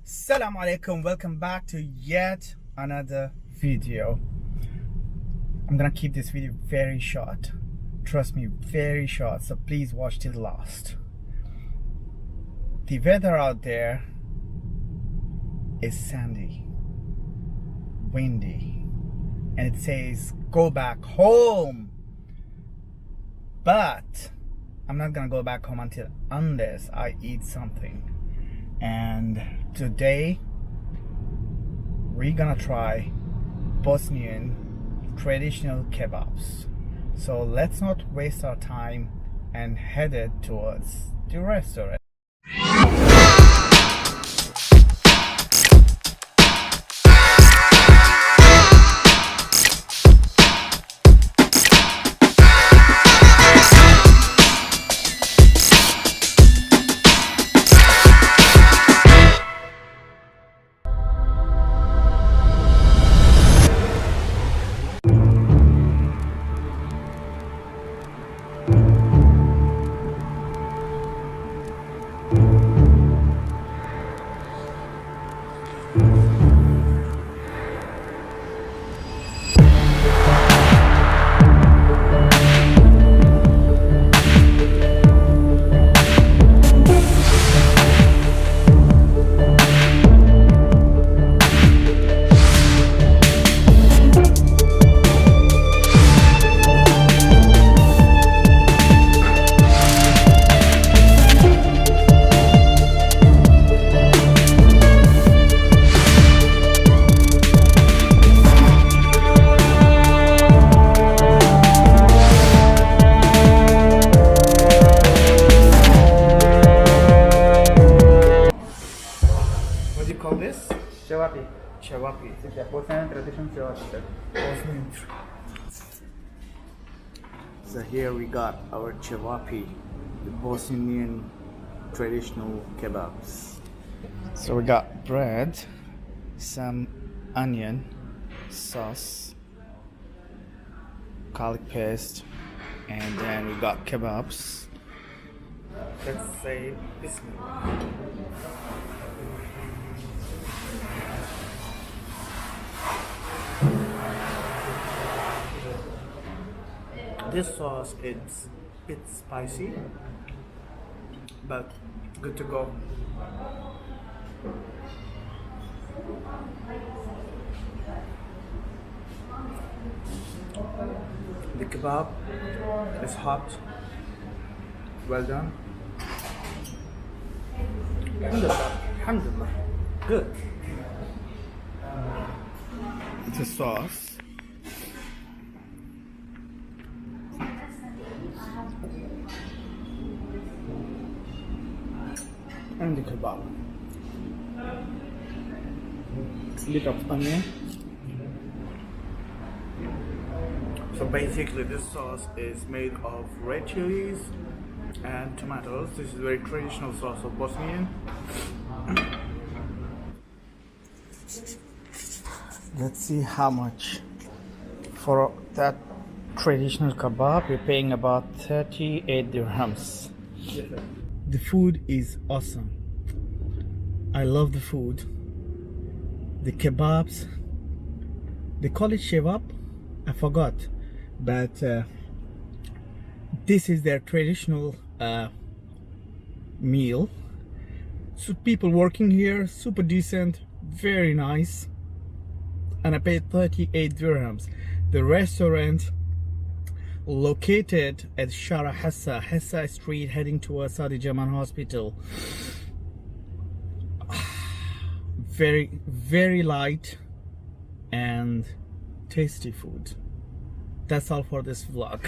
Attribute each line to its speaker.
Speaker 1: Assalamu alaikum, welcome back to yet another video. I'm gonna keep this video very short, trust me, very short, so please watch till the last. The weather out there is sandy, windy, and it says go back home, but I'm not gonna go back home unless I eat something. And today we're gonna try Bosnian traditional kebabs. So let's not waste our time and headed towards the restaurant. Call this?
Speaker 2: Cevapi.
Speaker 1: Cevapi.
Speaker 2: Bosnian tradition cevapi.
Speaker 1: Bosnian. So here we got our cevapi, the Bosnian traditional kebabs. So we got bread, some onion, sauce, garlic paste, and then we got kebabs. Let's say Bismillah. This sauce is a bit spicy, but good to go. The kebab is hot, well done. Alhamdulillah, alhamdulillah, good. It's a sauce. And the kebab. Bit of onion. So basically this sauce is made of red chilies and tomatoes. This is a very traditional sauce of Bosnian. Let's see how much for that traditional kebab. We're paying about 38 dirhams. The food is awesome. I love the food. The kebabs, they call it shevap, I forgot, but this is their traditional meal. So people working here, super decent, very nice, and I paid 38 dirhams. The restaurant located at Hessa Street, heading towards Saudi German Hospital. Very light and tasty food. That's all for this vlog.